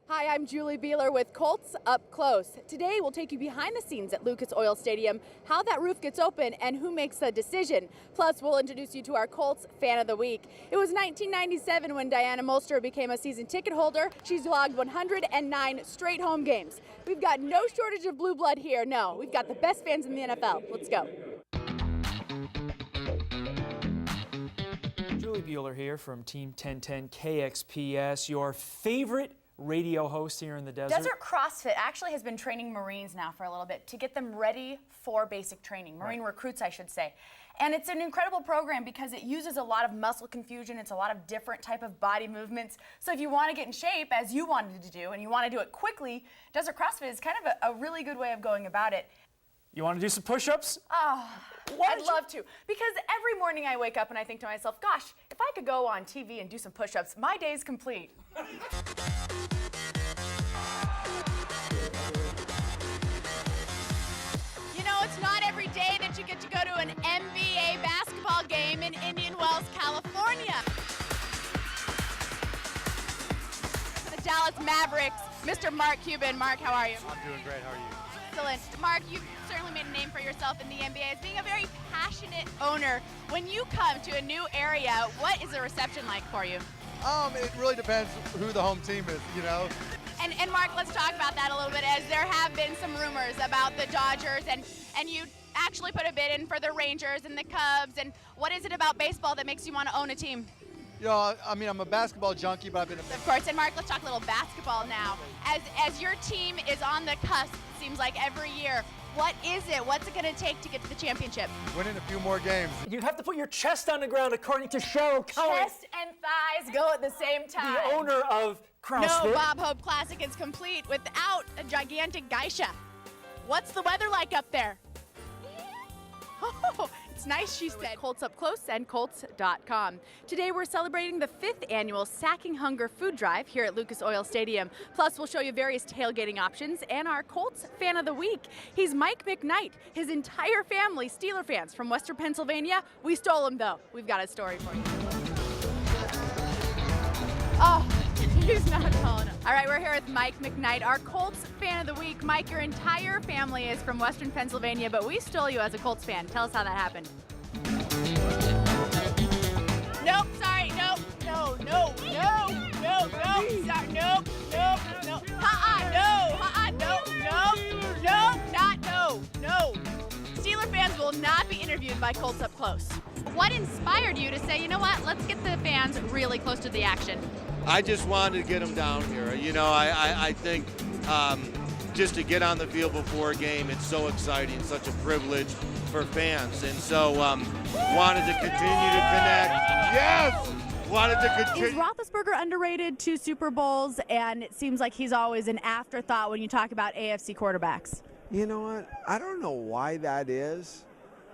Hi, I'm Julie Buehler with Colts Up Close. Today we'll take you behind the scenes at Lucas Oil Stadium, how that roof gets open and who makes the decision. Plus, we'll introduce you to our Colts Fan of the Week. It was 1997 when Diana Molster became a season ticket holder. She's logged 109 straight home games. We've got no shortage of blue blood here. No, we've got the best fans in the NFL. Let's go. Julie Buehler here from Team 1010 KXPS, your favorite radio host here in the desert. Desert CrossFit actually has been training Marines now for a little bit to get them ready for basic training, Marine recruits, I should say. And it's an incredible program because it uses a lot of muscle confusion. It's a lot of different type of body movements. So if you want to get in shape, as you wanted to do, and you want to do it quickly, Desert CrossFit is kind of a really good way of going about it. You want to do some push-ups? Oh, I'd love to. Because every morning I wake up and I think to myself, gosh, if I could go on TV and do some push-ups, my day's complete. You know, it's not every day that you get to go to an NBA basketball game in Indian Wells, California. The Dallas Mavericks, Mr. Mark Cuban. Mark, how are you? I'm doing great. How are you? Excellent. Mark, you've certainly made a name for yourself in the NBA as being a very passionate owner. When you come to a new area, what is the reception like for you? It really depends who the home team is, you know. And Mark, let's talk about that a little bit, as there have been some rumors about the Dodgers, and you actually put a bid in for the Rangers and the Cubs. And what is it about baseball that makes you want to own a team? You know, I mean, I'm a basketball junkie, but I've been Of course. And Mark, let's talk a little basketball now. As your team is on the cusp, seems like every year, what is it? What's it going to take to get to the championship? winning a few more games. You have to put your chest on the ground, according to Cheryl Cohen, Chest and thighs go at the same time. the owner of CrossFit. No Bob Hope Classic is complete without a gigantic geisha. What's the weather like up there? Oh, it's nice, she said. Colts Up Close and Colts.com. Today we're celebrating the 5th annual Sacking Hunger Food Drive here at Lucas Oil Stadium. Plus, we'll show you various tailgating options and our Colts Fan of the Week. He's Mike McKnight. His entire family, Steeler fans from Western Pennsylvania. We stole him, though. We've got a story for you. Oh. He's not calling him. All right, we're here with Mike McKnight, our Colts Fan of the Week. Mike, your entire family is from Western Pennsylvania, but we stole you as a Colts fan. Tell us how that happened. Nope, sorry, nope, no, sorry, nope, no. Steeler fans will not be interviewed by Colts Up Close. What inspired you to say, you know what, let's get the fans really close to the action? I just wanted to get them down here. You know, I think just to get on the field before a game, it's so exciting, such a privilege for fans. And so wanted to continue to connect. Yes! Wanted to continue. Is Roethlisberger underrated 2 Super Bowls, and it seems like he's always an afterthought when you talk about AFC quarterbacks? You know what? I don't know why that is,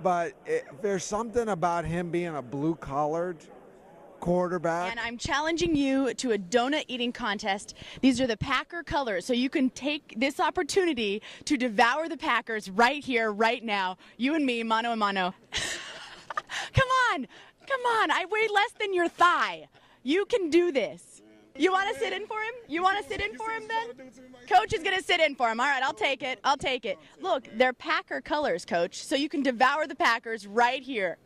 but there's something about him being a blue-collared quarterback. And I'm challenging you to a donut eating contest. These are the Packer colors, so you can take this opportunity to devour the Packers right here, right now. You and me, mano a mano. Come on, I weigh less than your thigh. You can do this. You want to sit in for him? You want to sit in for him then? Coach is going to sit in for him. All right, I'll take it. Look, they're Packer colors, Coach, so you can devour the Packers right here.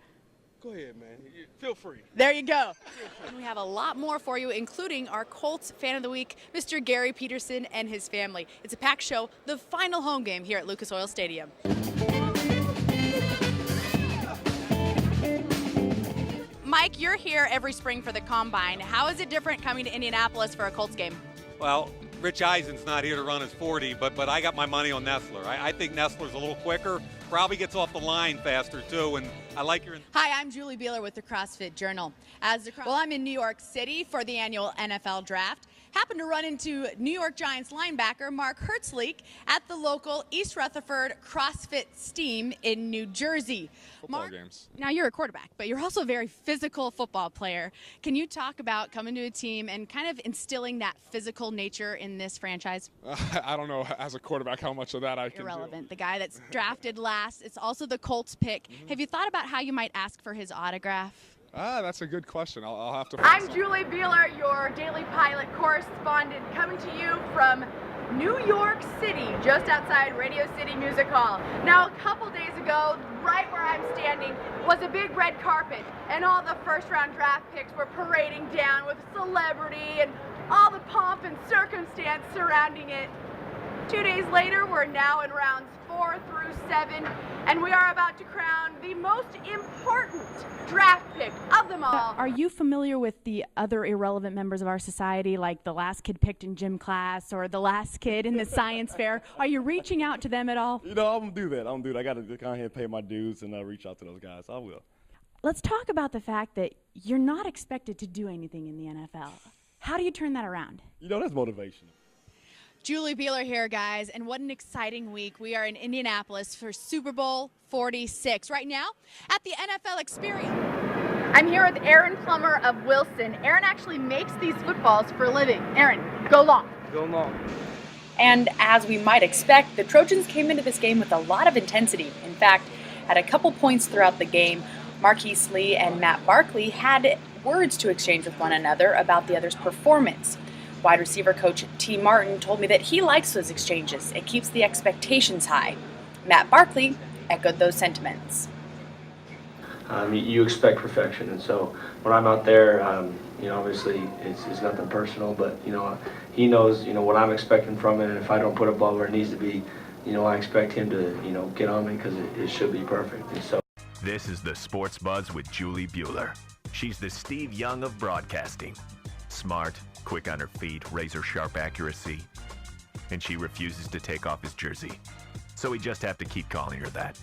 Go ahead, man. Feel free. There you go. And we have a lot more for you, including our Colts Fan of the Week, Mr. Gary Peterson and his family. It's a packed show, the final home game here at Lucas Oil Stadium. Mike, you're here every spring for the Combine. How is it different coming to Indianapolis for a Colts game? Well, Rich Eisen's not here to run his 40, but I got my money on Nestler. I think Nestler's a little quicker, probably gets off the line faster too, and I like your... Hi, I'm Julie Buehler with the CrossFit Journal. Well, I'm in New York City for the annual NFL Draft. Happened to run into New York Giants linebacker Mark Hertzleek at the local East Rutherford CrossFit Steam in New Jersey. Football games. Now you're a quarterback, but you're also a very physical football player. Can you talk about coming to a team and kind of instilling that physical nature in this franchise? I don't know, as a quarterback, how much of that I can Irrelevant. The guy that's drafted last. It's also the Colts pick. Have you thought about how you might ask for his autograph? That's a good question. I'll have to. I'm Julie Buehler, your Daily Pilot correspondent, coming to you from New York City, just outside Radio City Music Hall. Now, a couple days ago, right where I'm standing, was a big red carpet, and all the first-round draft picks were parading down with celebrity and all the pomp and circumstance surrounding it. 2 days later, we're now in rounds 4 through 7, and we are about to crown the most important draft pick of them all. Are you familiar with the other irrelevant members of our society, like the last kid picked in gym class or the last kid in the science fair? Are you reaching out to them at all? I'm going to do that. I got to go ahead and pay my dues and reach out to those guys. I will. Let's talk about the fact that you're not expected to do anything in the NFL. How do you turn that around? That's motivation. Julie Buehler here, guys, and what an exciting week. We are in Indianapolis for Super Bowl 46. Right now, at the NFL Experience. I'm here with Aaron Plummer of Wilson. Aaron actually makes these footballs for a living. Aaron, go long. Go long. And as we might expect, the Trojans came into this game with a lot of intensity. In fact, at a couple points throughout the game, Marquise Lee and Matt Barkley had words to exchange with one another about the other's performance. Wide receiver coach T. Martin told me that he likes those exchanges. It keeps the expectations high. Matt Barkley echoed those sentiments. You expect perfection, and so when I'm out there, obviously it's nothing personal, but he knows what I'm expecting from it, and if I don't put a ball where it needs to be, I expect him to get on me because it should be perfect. And so this is the Sports Buzz with Julie Buehler. She's the Steve Young of broadcasting. Smart, quick on her feet, razor-sharp accuracy, and she refuses to take off his jersey. So we just have to keep calling her that.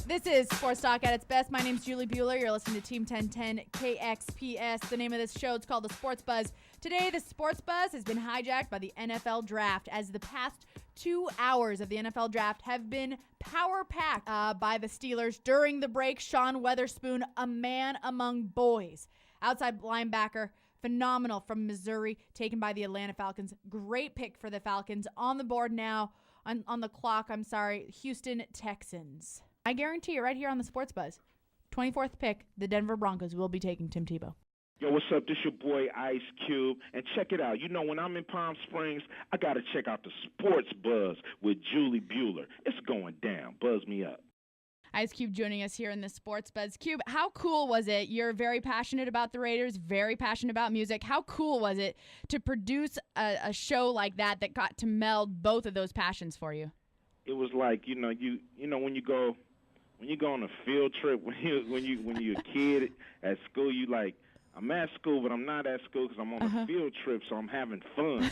This is Sports Talk at its best. My name's Julie Buehler. You're listening to Team 1010 KXPS. The name of this show is called The Sports Buzz. Today, the Sports Buzz has been hijacked by the NFL Draft, as the past 2 hours of the NFL Draft have been power-packed by the Steelers. During the break, Sean Weatherspoon, a man among boys. Outside linebacker, phenomenal from Missouri, taken by the Atlanta Falcons. Great pick for the Falcons. On the board now, on the clock, Houston Texans. I guarantee you right here on the Sports Buzz, 24th pick, the Denver Broncos will be taking Tim Tebow. Yo, what's up? This your boy Ice Cube, and check it out. When I'm in Palm Springs, I got to check out the Sports Buzz with Julie Buehler. It's going down. Buzz me up. Ice Cube joining us here in the Sports Buzz. Cube, how cool was it? You're very passionate about the Raiders, very passionate about music. How cool was it to produce a show like that got to meld both of those passions for you? It was like, when you go on a field trip, when you're a kid at school, you like, I'm at school, but I'm not at school because I'm on a field trip, so I'm having fun.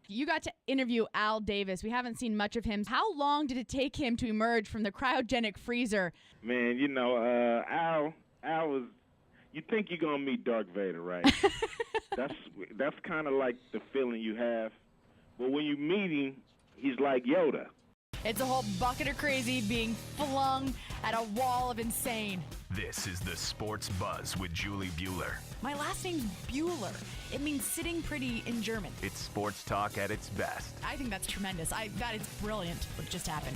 You got to interview Al Davis. We haven't seen much of him. How long did it take him to emerge from the cryogenic freezer? Man, Al was, you think you're going to meet Darth Vader, right? That's kind of like the feeling you have. But when you meet him, he's like Yoda. It's a whole bucket of crazy being flung at a wall of insane. This is the Sports Buzz with Julie Buehler. My last name's Buehler. It means sitting pretty in German. It's sports talk at its best. I think that's tremendous. That is brilliant what just happened.